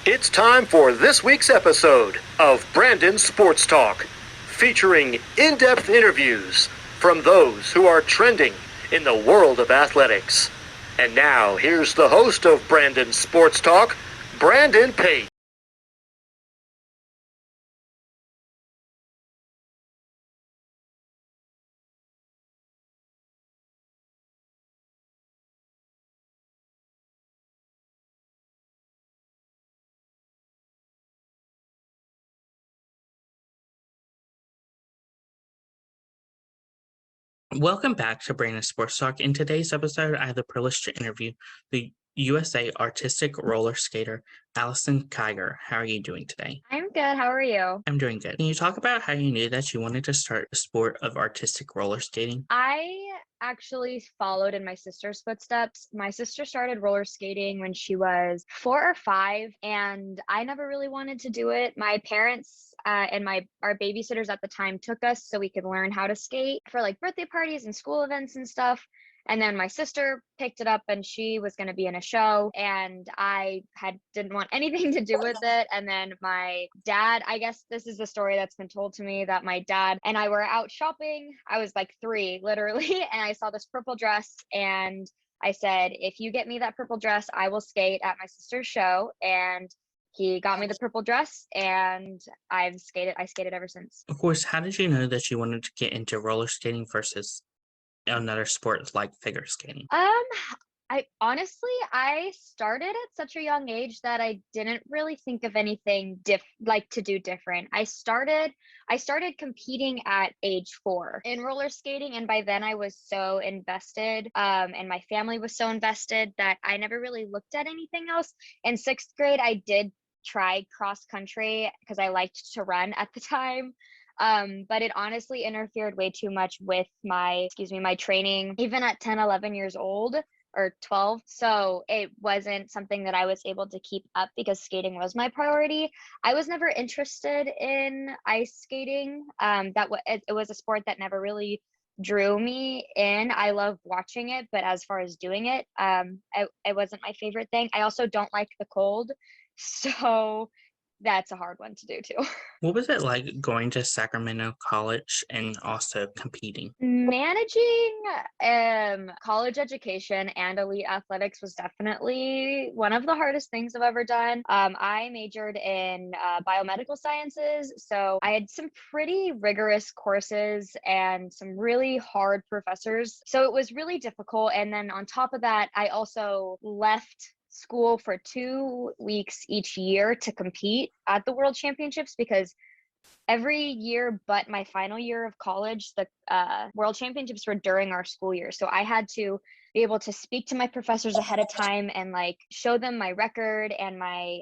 It's time for this week's episode of Brandon Sports Talk, featuring in-depth interviews from those who are trending in the world of athletics. And now, here's the host of Brandon Sports Talk, Brandon Pate. Welcome back to Brandon Sports Talk. In today's episode, I have the privilege to interview the USA artistic roller skater, Alison Kiger. How are you doing today? I'm good. How are you? I'm doing good. Can you talk about how you knew that you wanted to start the sport of artistic roller skating? I actually followed in my sister's footsteps. My sister started roller skating when she was 4 or 5, and I never really wanted to do it. My parents and our babysitters at the time took us so we could learn how to skate for like birthday parties and school events and stuff. And then my sister picked it up and she was going to be in a show, and I didn't want anything to do with it. And then my dad, I guess this is the story that's been told to me, that my dad and I were out shopping. I was like 3 literally, and I saw this purple dress and I said, if you get me that purple dress, I will skate at my sister's show. And he got me the purple dress and I skated ever since. Of course, how did you know that you wanted to get into roller skating versus another sport like figure skating? I started at such a young age that I didn't really think of anything to do different. I started competing at age 4 in roller skating, and by then I was so invested, and my family was so invested that I never really looked at anything else. In 6th grade, I did try cross country because I liked to run at the time. But it honestly interfered way too much with my training, even at 10, 11 years old or 12. So it wasn't something that I was able to keep up because skating was my priority. I was never interested in ice skating. It was a sport that never really drew me in. I love watching it, but as far as doing it, it wasn't my favorite thing. I also don't like the cold. So that's a hard one to do too. What was it like going to Sacramento College and also competing? Managing college education and elite athletics was definitely one of the hardest things I've ever done. I majored in biomedical sciences, so I had some pretty rigorous courses and some really hard professors. So it was really difficult. And then on top of that, I also left school for 2 weeks each year to compete at the World Championships, because every year but my final year of college, the World Championships were during our school year. So I had to be able to speak to my professors ahead of time and like show them my record and my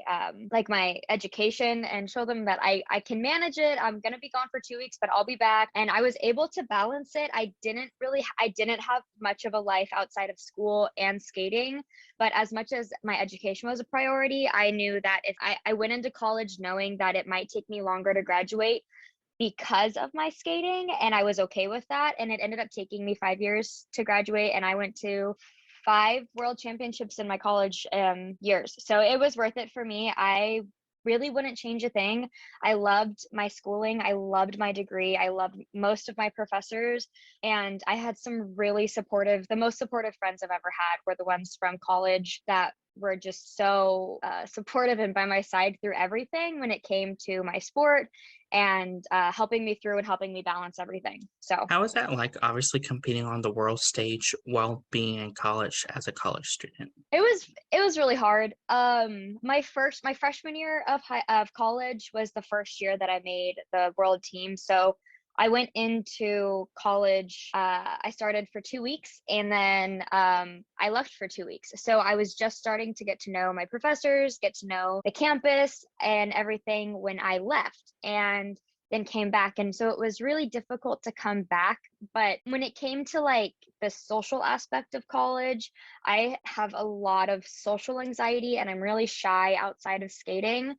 my education, and show them that I can manage it. I'm going to be gone for 2 weeks, but I'll be back. And I was able to balance it. I didn't have much of a life outside of school and skating, but as much as my education was a priority, I knew that if I went into college knowing that it might take me longer to graduate because of my skating, and I was okay with that. And it ended up taking me 5 years to graduate, and I went to 5 world championships in my college years. So it was worth it for me. I really wouldn't change a thing. I loved my schooling. I loved my degree. I loved most of my professors. And I had some really the most supportive friends I've ever had were the ones from college that were just so supportive and by my side through everything when it came to my sport, and helping me through and helping me balance everything. So How was that like, obviously competing on the world stage while being in college as a college student? it was really hard. My freshman year of college was the first year that I made the world team. So I went into college. I started for 2 weeks, and then I left for 2 weeks. So I was just starting to get to know my professors, get to know the campus and everything when I left, and then came back. And so it was really difficult to come back. But when it came to like the social aspect of college, I have a lot of social anxiety and I'm really shy outside of skating.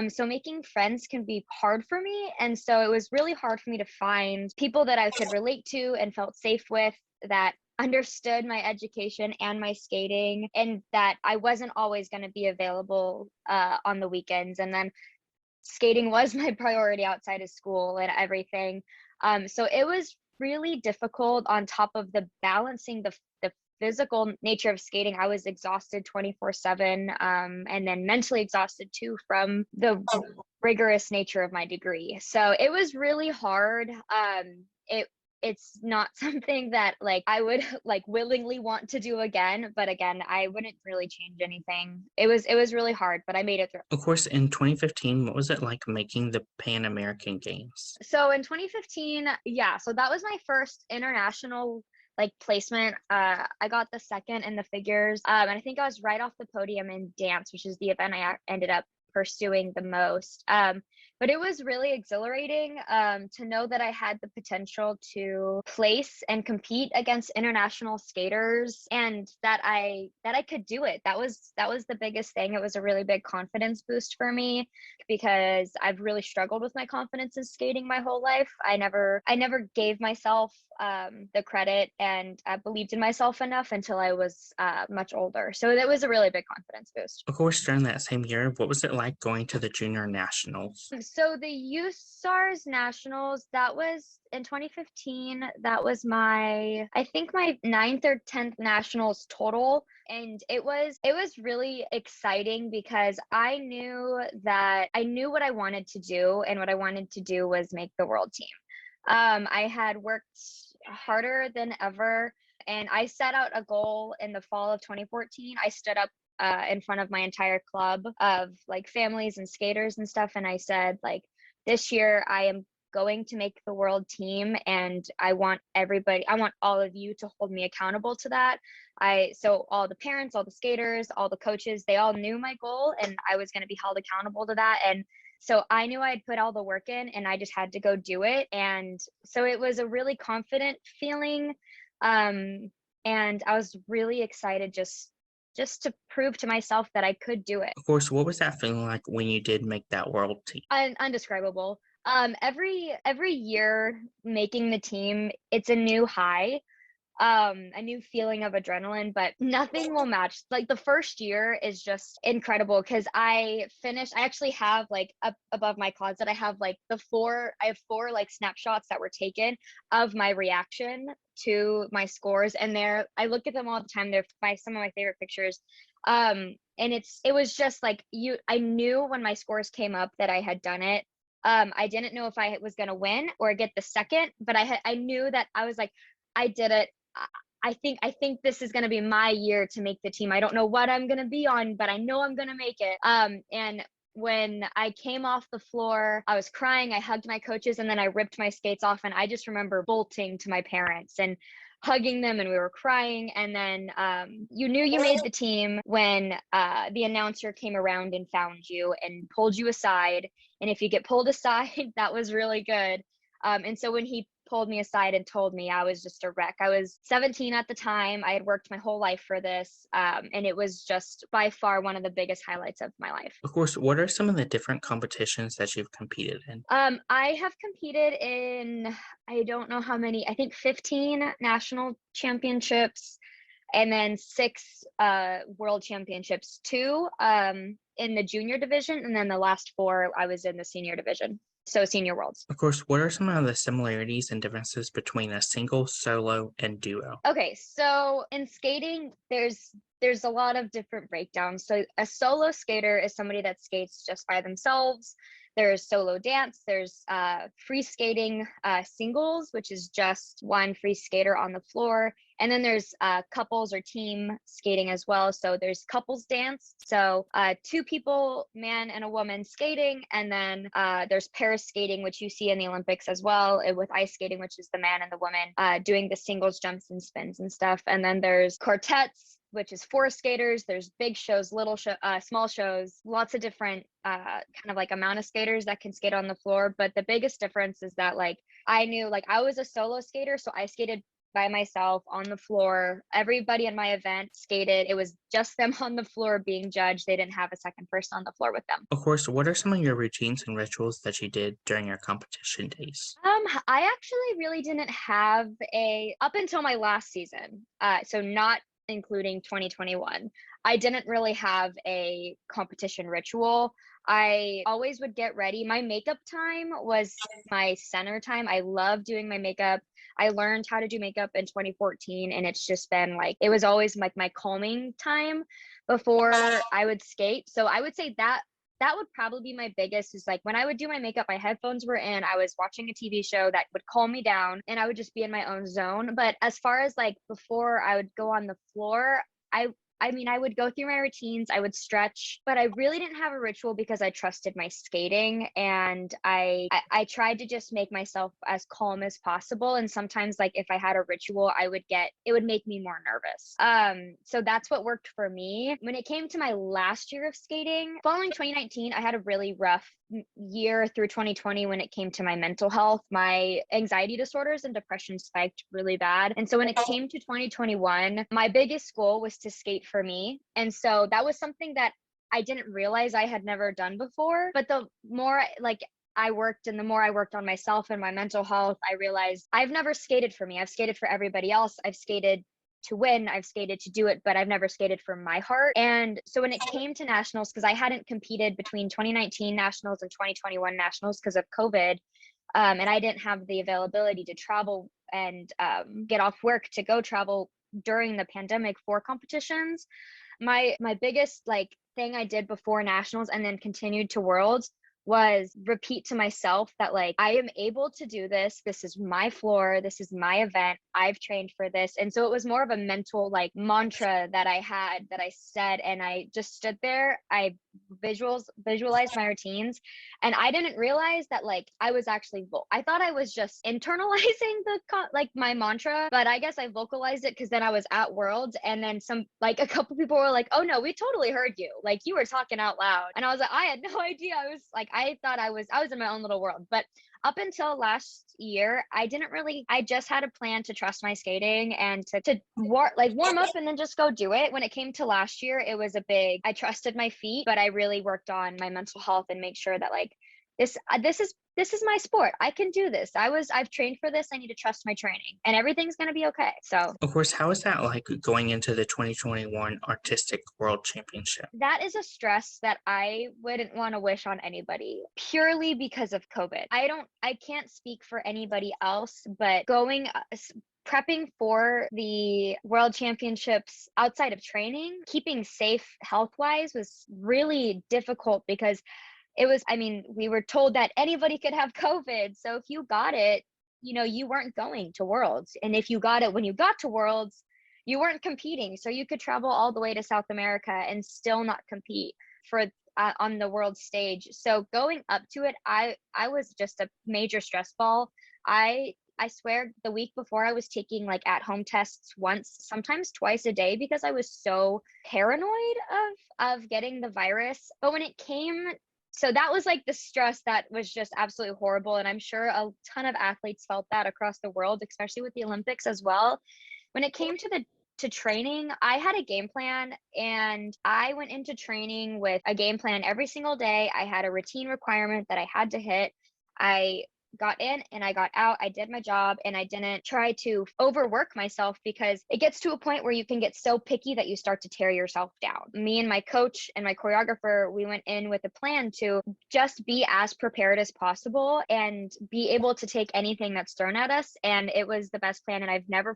So making friends can be hard for me. And so it was really hard for me to find people that I could relate to and felt safe with, that understood my education and my skating, and that I wasn't always going to be available on the weekends. And then skating was my priority outside of school and everything. So it was really difficult on top of the balancing the physical nature of skating. I was exhausted 24/7, and then mentally exhausted too from the rigorous nature of my degree. So it was really hard. It's not something that like I would like willingly want to do again, but again, I wouldn't really change anything. It was really hard, but I made it through. Of course, in 2015, what was it like making the Pan American Games? So in 2015, yeah, so that was my first international like placement. I got the second in the figures, and I think I was right off the podium in dance, which is the event I ended up pursuing the most. But it was really exhilarating to know that I had the potential to place and compete against international skaters, and that I could do it. That was the biggest thing. It was a really big confidence boost for me, because I've really struggled with my confidence in skating my whole life. I never gave myself the credit, and I believed in myself enough until I was much older. So that was a really big confidence boost. Of course, during that same year, what was it like going to the Junior Nationals? So the Youth Stars Nationals, that was in 2015. That was my, I think my 9th or 10th nationals total. And it was really exciting, because I knew what I wanted to do, and what I wanted to do was make the world team. I had worked harder than ever, and I set out a goal in the fall of 2014. I stood up in front of my entire club of like families and skaters and stuff, and I said, like, this year I am going to make the world team, and I want all of you to hold me accountable to that. So all the parents, all the skaters, all the coaches, they all knew my goal, and I was going to be held accountable to that. And so I knew I had put all the work in, and I just had to go do it. And so it was a really confident feeling. And I was really excited just to prove to myself that I could do it. Of course, what was that feeling like when you did make that world team? Undescribable. Every year making the team, it's a new high, a new feeling of adrenaline, but nothing will match. Like, the first year is just incredible, because I actually have like up above my closet, I have four like snapshots that were taken of my reaction to my scores, and I look at them all the time. They're some of my favorite pictures. And it was just like, I knew when my scores came up that I had done it. I didn't know if I was going to win or get the second, but I knew that I was like, I did it. I think this is going to be my year to make the team. I don't know what I'm going to be on, but I know I'm going to make it. And when I came off the floor, I was crying. I hugged my coaches, and then I ripped my skates off. And I just remember bolting to my parents and hugging them, and we were crying. And then you knew you made the team when the announcer came around and found you and pulled you aside. And if you get pulled aside, that was really good. And so when he pulled me aside and told me, I was just a wreck. I was 17 at the time. I had worked my whole life for this, and it was just by far one of the biggest highlights of my life. Of course, what are some of the different competitions that you've competed in? I have competed in, I don't know how many, I think 15 national championships, and then 6 world championships, 2 in the junior division, and then the last 4 I was in the senior division. So senior worlds. Of course, what are some of the similarities and differences between a single, solo, and duo? Okay, so in skating, there's a lot of different breakdowns. So a solo skater is somebody that skates just by themselves. There's solo dance, there's free skating singles, which is just one free skater on the floor. And then there's couples or team skating as well. So there's couples dance. So 2 people, man and a woman, skating. And then there's pair skating, which you see in the Olympics as well, with ice skating, which is the man and the woman doing the singles, jumps, and spins and stuff. And then there's quartets, which is 4 skaters. There's big shows, small shows, lots of different kind of like amount of skaters that can skate on the floor. But the biggest difference is that, like, I knew, like, I was a solo skater, so I skated by myself on the floor. Everybody in my event skated. It was just them on the floor being judged. They didn't have a second person on the floor with them. Of course, what are some of your routines and rituals that you did during your competition days? I actually really didn't have up until my last season. So not including 2021. I didn't really have a competition ritual. I always would get ready. My makeup time was my center time. I love doing my makeup. I learned how to do makeup in 2014, and it's just been like, it was always like my calming time before I would skate. So I would say that would probably be my biggest, is like when I would do my makeup, my headphones were in, I was watching a TV show that would calm me down, and I would just be in my own zone. But as far as like before I would go on the floor, I mean, I would go through my routines, I would stretch, but I really didn't have a ritual because I trusted my skating, and I tried to just make myself as calm as possible. And sometimes, like if I had a ritual, it would make me more nervous. So that's what worked for me. When it came to my last year of skating, following 2019, I had a really rough year through 2020 when it came to my mental health. My anxiety disorders and depression spiked really bad. And so when it came to 2021, my biggest goal was to skate for me. And so that was something that I didn't realize I had never done before. But the more like I worked and the more I worked on myself and my mental health, I realized I've never skated for me. I've skated for everybody else. I've skated to win, I've skated to do it, but I've never skated for my heart. And so when it came to nationals, because I hadn't competed between 2019 nationals and 2021 nationals because of COVID, and I didn't have the availability to travel and get off work to go travel during the pandemic for competitions. My biggest like thing I did before nationals and then continued to worlds was repeat to myself that like, I am able to do this. This is my floor. This is my event. I've trained for this. And so it was more of a mental like mantra that I had, that I said, and I just stood there. I visualized my routines, and I didn't realize that like I was actually I thought I was just internalizing like my mantra, but I guess I vocalized it because then I was at Worlds, and then a couple people were like, "Oh no, we totally heard you. Like you were talking out loud." And I was like, I had no idea. I thought I was in my own little world. But up until last year, I just had a plan to trust my skating and to warm up and then just go do it. When it came to last year, it was I trusted my feet, but I really worked on my mental health and make sure that like this is my sport. I can do this. I've trained for this. I need to trust my training, and everything's going to be okay. So Of course, how is that like going into the 2021 Artistic World Championship? that is a stress that I wouldn't want to wish on anybody, purely because of COVID. I can't speak for anybody else, but prepping for the world championships outside of training, keeping safe health wise was really difficult because we were told that anybody could have COVID. So if you got it, you weren't going to Worlds. And if you got it when you got to Worlds, you weren't competing. So you could travel all the way to South America and still not compete on the world stage. So going up to it, I was just a major stress ball. I swear the week before I was taking like at-home tests once, sometimes twice a day, because I was so paranoid of getting the virus. But when it came, so that was like the stress that was just absolutely horrible. And I'm sure a ton of athletes felt that across the world, especially with the Olympics as well. When it came to training, I had a game plan, and I went into training with a game plan every single day. I had a routine requirement that I had to hit. I got in and I got out. I did my job, and I didn't try to overwork myself, because it gets to a point where you can get so picky that you start to tear yourself down. Me and my coach and my choreographer, we went in with a plan to just be as prepared as possible and be able to take anything that's thrown at us. And it was the best plan. And I've never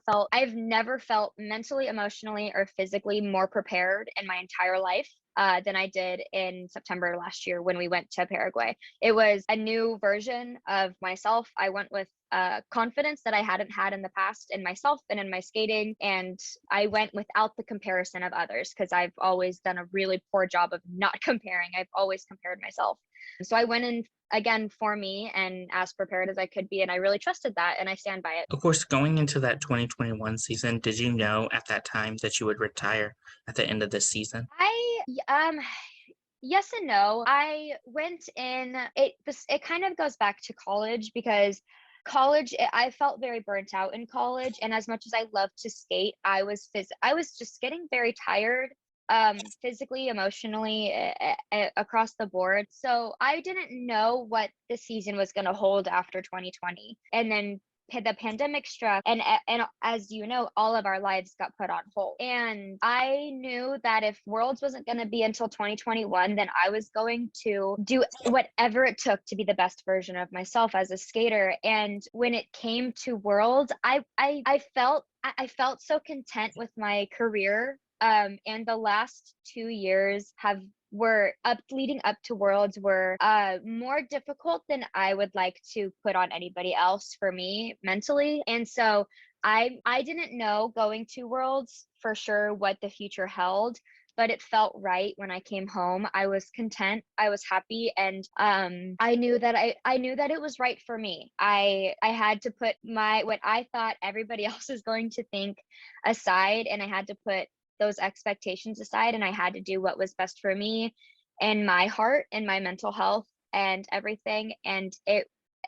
felt mentally, emotionally, or physically more prepared in my entire life than I did in September last year when we went to Paraguay. It was a new version of myself. I went with confidence that I hadn't had in the past in myself and in my skating. And I went without the comparison of others, because I've always done a really poor job of not comparing. I've always compared myself. So I went in again for me and as prepared as I could be. And I really trusted that, and I stand by it. Of course, going into that 2021 season, did you know at that time that you would retire at the end of this season? Yes and no. I went in, it kind of goes back to college, because college, I felt very burnt out in college, and as much as I loved to skate, I was just getting very tired, physically, emotionally, across the board. So I didn't know what the season was going to hold after 2020, and then the pandemic struck, and as you know, all of our lives got put on hold. And I knew that if Worlds wasn't going to be until 2021, then I was going to do whatever it took to be the best version of myself as a skater. And when it came to Worlds, I felt so content with my career. And the last 2 years were leading up to Worlds were more difficult than I would like to put on anybody else for me mentally. And so I didn't know going to Worlds for sure what the future held, but it felt right when I came home. I was content, I was happy, and I knew that it was right for me. I had to put what I thought everybody else was going to think aside, and I had to put those expectations aside, and I had to do what was best for me and my heart and my mental health and everything. And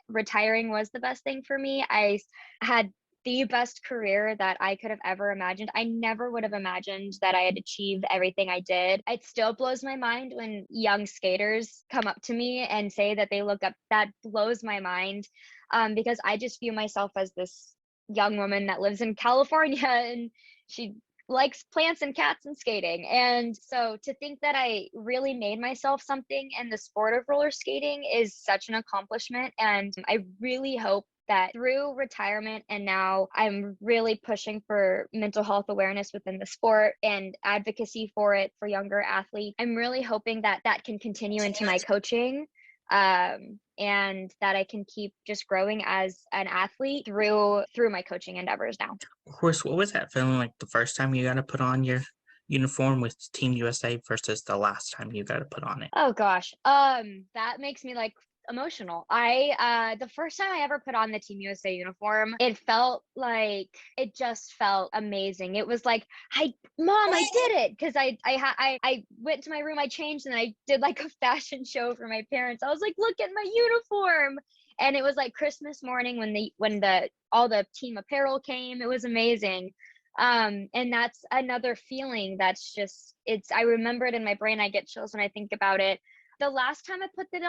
retiring was the best thing for me. I had the best career that I could have ever imagined. I never would have imagined that I had achieved everything I did. It still blows my mind when young skaters come up to me and say that they look up. That blows my mind, because I just view myself as this young woman that lives in California, and she likes plants and cats and skating. And so to think that I really made myself something in the sport of roller skating is such an accomplishment. And I really hope that through retirement, and now I'm really pushing for mental health awareness within the sport and advocacy for it for younger athletes. I'm really hoping that that can continue into my coaching, and that I can keep just growing as an athlete through my coaching endeavors now. Of course, what was that feeling like the first time you got to put on your uniform with Team USA versus the last time you got to put on it? Oh gosh, that makes me like emotional. The first time I ever put on the Team USA uniform, it just felt amazing. It was like, Mom, I did it, because I went to my room, I changed, and I did like a fashion show for my parents. I was like, look at my uniform. And it was like Christmas morning when all the team apparel came. It was amazing. And that's another feeling that's just, I remember it in my brain. I get chills when I think about it. The last time I put it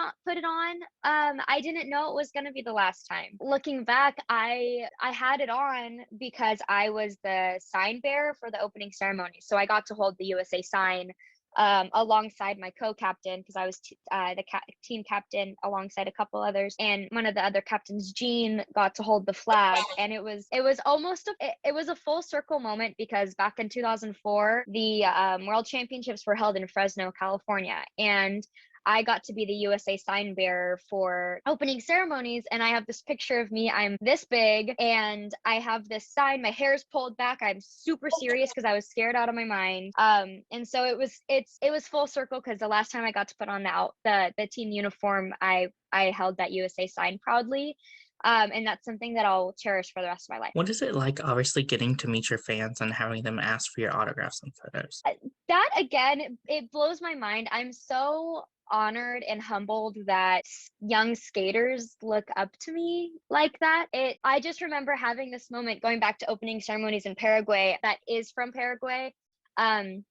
on, I didn't know it was going to be the last time. Looking back, I had it on because I was the sign bearer for the opening ceremony. So I got to hold the USA sign alongside my co-captain, because I was the team captain alongside a couple others, and one of the other captains, Jean, got to hold the flag. And it was almost it was a full circle moment, because back in 2004 the World Championships were held in Fresno, California, and I got to be the USA sign bearer for opening ceremonies. And I have this picture of me. I'm this big, and I have this sign. My hair's pulled back. I'm super serious because I was scared out of my mind. And so it was full circle, because the last time I got to put on the team uniform, I held that USA sign proudly. And that's something that I'll cherish for the rest of my life. What is it like, obviously, getting to meet your fans and having them ask for your autographs and photos? That, again, it blows my mind. I'm so honored and humbled that young skaters look up to me like that. I just remember having this moment going back to opening ceremonies in Paraguay, that is from Paraguay. And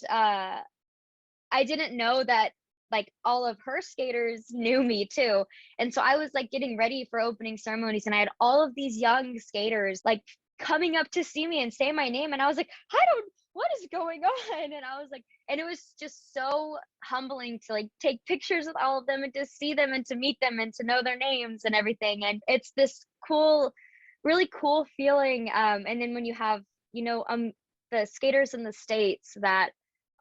I didn't know that like all of her skaters knew me too. And so I was like getting ready for opening ceremonies, and I had all of these young skaters like coming up to see me and say my name. And I was like, what is going on? And I was like, and it was just so humbling to like take pictures with all of them, and to see them, and to meet them, and to know their names and everything. And it's this really cool feeling. And then when you have, the skaters in the States that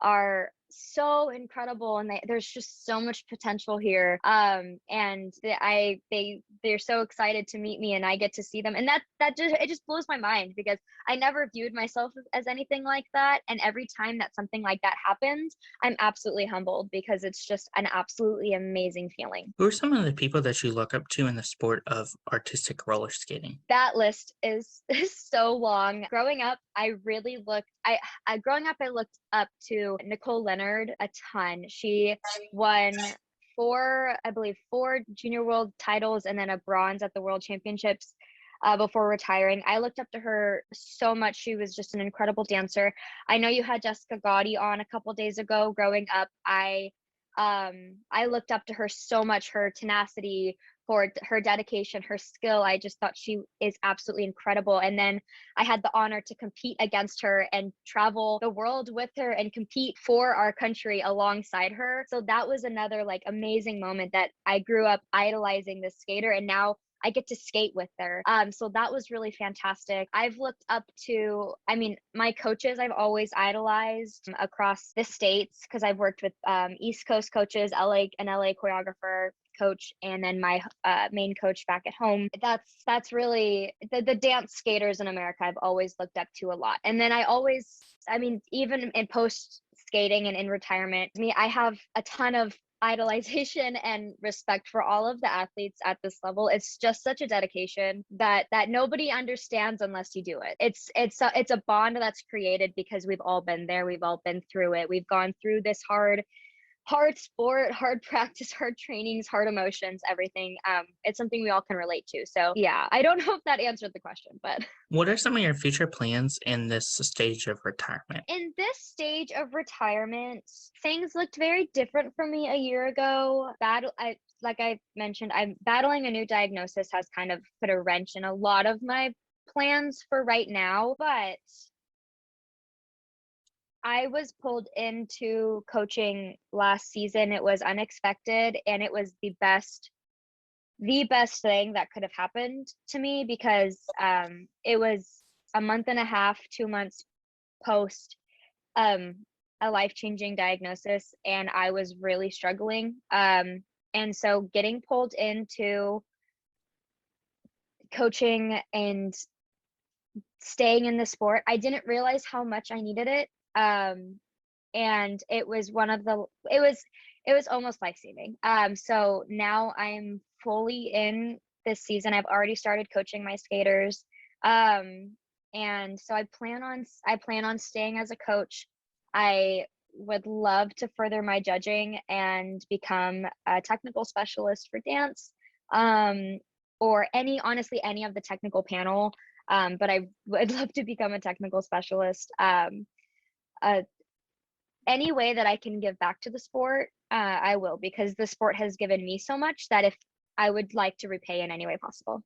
are so incredible, and there's just so much potential here, and they're so excited to meet me, and I get to see them, and it just blows my mind, because I never viewed myself as anything like that. And every time that something like that happens, I'm absolutely humbled, because it's just an absolutely amazing feeling. Who are some of the people that you look up to in the sport of artistic roller skating? That list is so long. Growing up, I looked up to Nicole Leonard a ton. She won four junior world titles and then a bronze at the World Championships before retiring. I looked up to her so much. She was just an incredible dancer. I know you had Jessica Gotti on a couple days ago. Growing up, I looked up to her so much, her tenacity, for her dedication, her skill. I just thought she is absolutely incredible. And then I had the honor to compete against her and travel the world with her and compete for our country alongside her. So that was another like amazing moment that I grew up idolizing this skater, and now I get to skate with her. So that was really fantastic. I've looked up to, my coaches I've always idolized across the states, because I've worked with East Coast coaches, an LA choreographer coach, and then my main coach back at home. That's really the dance skaters in America I've always looked up to a lot. And then even in post skating and in retirement, I have a ton of idolization and respect for all of the athletes at this level. It's just such a dedication that nobody understands unless you do it. It's a bond that's created because we've all been there. We've all been through it. We've gone through this hard sport, hard practice, hard trainings, hard emotions, everything. It's something we all can relate to. So yeah, I don't know if that answered the question, but what are some of your future plans in this stage of retirement? In this stage of retirement, things looked very different for me a year ago. Like I mentioned, I'm battling a new diagnosis has kind of put a wrench in a lot of my plans for right now, but I was pulled into coaching last season. It was unexpected, and it was the best thing that could have happened to me, because it was a month and a half, 2 months post a life-changing diagnosis, and I was really struggling. And so getting pulled into coaching and staying in the sport, I didn't realize how much I needed it. And it was it was almost life-saving. So now I'm fully in this season. I've already started coaching my skaters. And so I plan on staying as a coach. I would love to further my judging and become a technical specialist for dance, or any of the technical panel. But I would love to become a technical specialist. Any way that I can give back to the sport, I will, because the sport has given me so much that if I would like to repay in any way possible.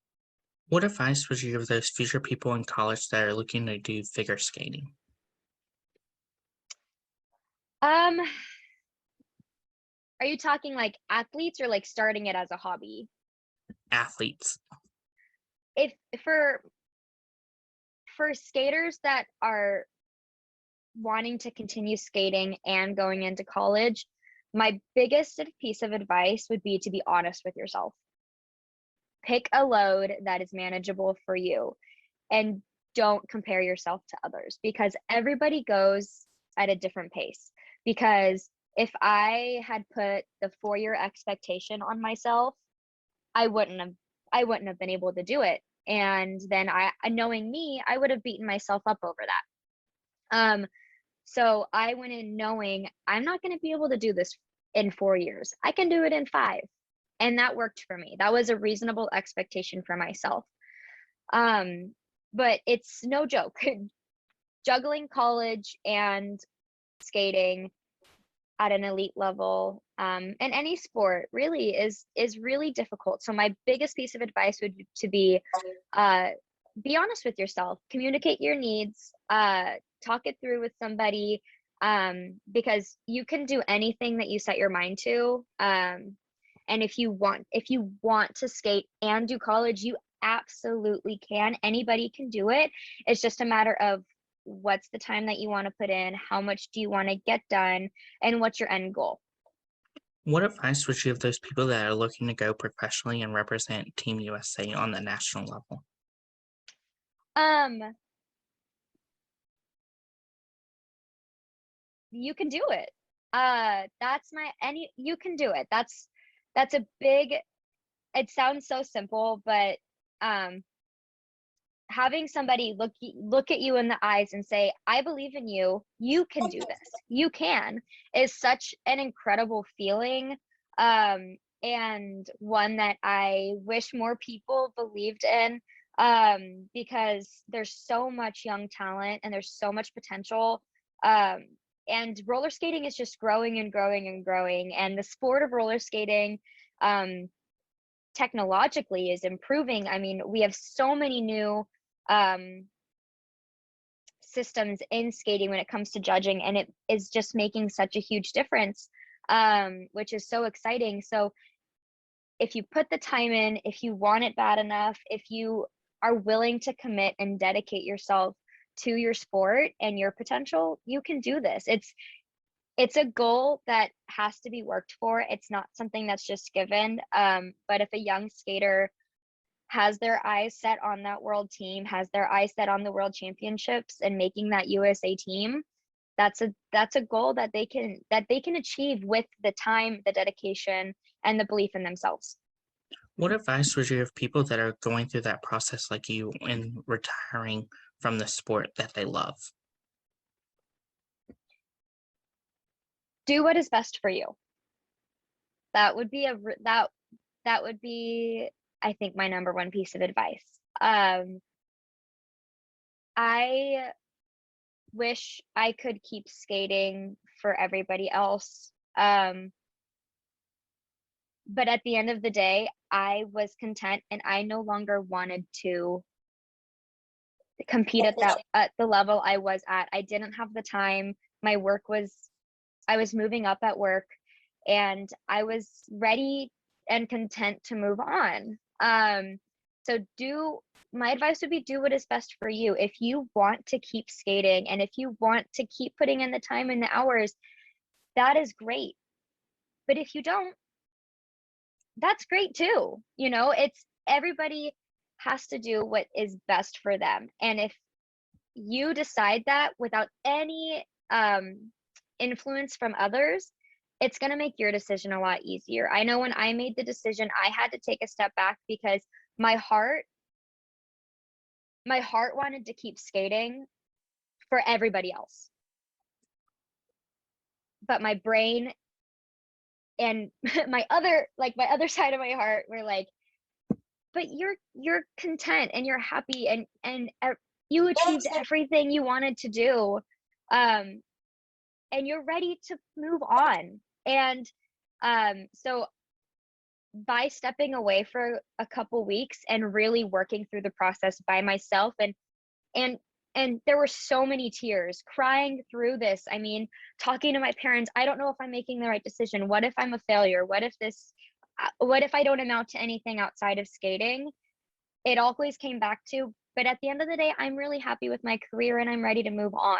What advice would you give those future people in college that are looking to do figure skating? Are you talking like athletes or like starting it as a hobby? Athletes. If for skaters that are wanting to continue skating and going into college, my biggest piece of advice would be to be honest with yourself. Pick a load that is manageable for you, and don't compare yourself to others, because everybody goes at a different pace. Because if I had put the 4-year expectation on myself, I wouldn't have been able to do it. And then knowing me, I would have beaten myself up over that. So I went in knowing I'm not going to be able to do this in 4 years. I can do it in 5. And that worked for me. That was a reasonable expectation for myself. But it's no joke. Juggling college and skating at an elite level, and any sport really is really difficult. So my biggest piece of advice would be honest with yourself, communicate your needs, talk it through with somebody, because you can do anything that you set your mind to. And if you want to skate and do college, you absolutely can. Anybody can do it. It's just a matter of what's the time that you want to put in, how much do you want to get done, and what's your end goal. What advice would you give those people that are looking to go professionally and represent Team USA on the national level? You can do it. You can do it. That's a big, it sounds so simple, but having somebody look at you in the eyes and say, I believe in you, you can do this, you can, is such an incredible feeling. and one that I wish more people believed in, because there's so much young talent and there's so much potential. And roller skating is just growing and growing and growing. And the sport of roller skating, technologically is improving. I mean, we have so many new systems in skating when it comes to judging, and it is just making such a huge difference, which is so exciting. So if you put the time in, if you want it bad enough, if you are willing to commit and dedicate yourself to your sport and your potential, you can do this. It's a goal that has to be worked for. It's not something that's just given. But if a young skater has their eyes set on that world team, has their eyes set on the world championships and making that USA team, that's a goal that they can achieve with the time, the dedication, and the belief in themselves. What advice would you give people that are going through that process like you in retiring from the sport that they love? Do what is best for you. That would be that would be, I think, my number one piece of advice. I wish I could keep skating for everybody else. But at the end of the day, I was content and I no longer wanted to compete at the level I was at. I didn't have the time. I was moving up at work and I was ready and content to move on. So my advice would be do what is best for you. If you want to keep skating and if you want to keep putting in the time and the hours, that is great. But if you don't, that's great too. You know, it's everybody has to do what is best for them. And if you decide that without any influence from others, it's going to make your decision a lot easier. I know when I made the decision, I had to take a step back because my heart wanted to keep skating for everybody else. But my brain and my other side of my heart were like, but you're content and you're happy and you achieved everything you wanted to do, and you're ready to move on. And so by stepping away for a couple weeks and really working through the process by myself, and there were so many tears crying through this. I mean, talking to my parents, I don't know if I'm making the right decision. What if I'm a failure? What if I don't amount to anything outside of skating? It always came back to, but at the end of the day, I'm really happy with my career and I'm ready to move on.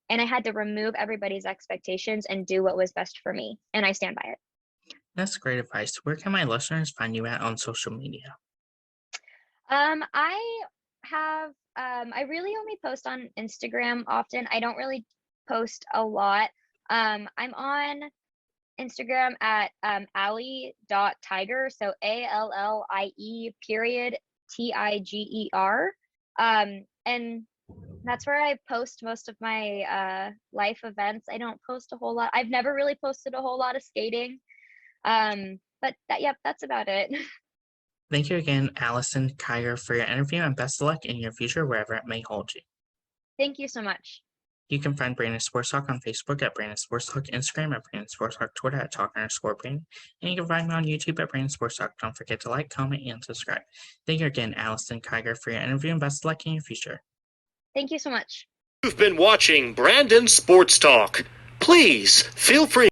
And I had to remove everybody's expectations and do what was best for me. And I stand by it. That's great advice. Where can my listeners find you at on social media? I really only post on Instagram often. I don't really post a lot. I'm on Instagram at Allie.Tiger, so ALLIE.TIGER. And that's where I post most of my life events. I don't post a whole lot. I've never really posted a whole lot of skating. But that's about it. Thank you again, Allison Kiger, for your interview, and best of luck in your future wherever it may hold you. Thank you so much. You can find Brandon Sports Talk on Facebook at Brandon Sports Talk, Instagram at Brandon Sports Talk, Twitter at Talk_Brandon, and you can find me on YouTube at Brandon Sports Talk. Don't forget to like, comment, and subscribe. Thank you again, Allison Kiger, for your interview, and best of luck in your future. Thank you so much. You've been watching Brandon Sports Talk. Please feel free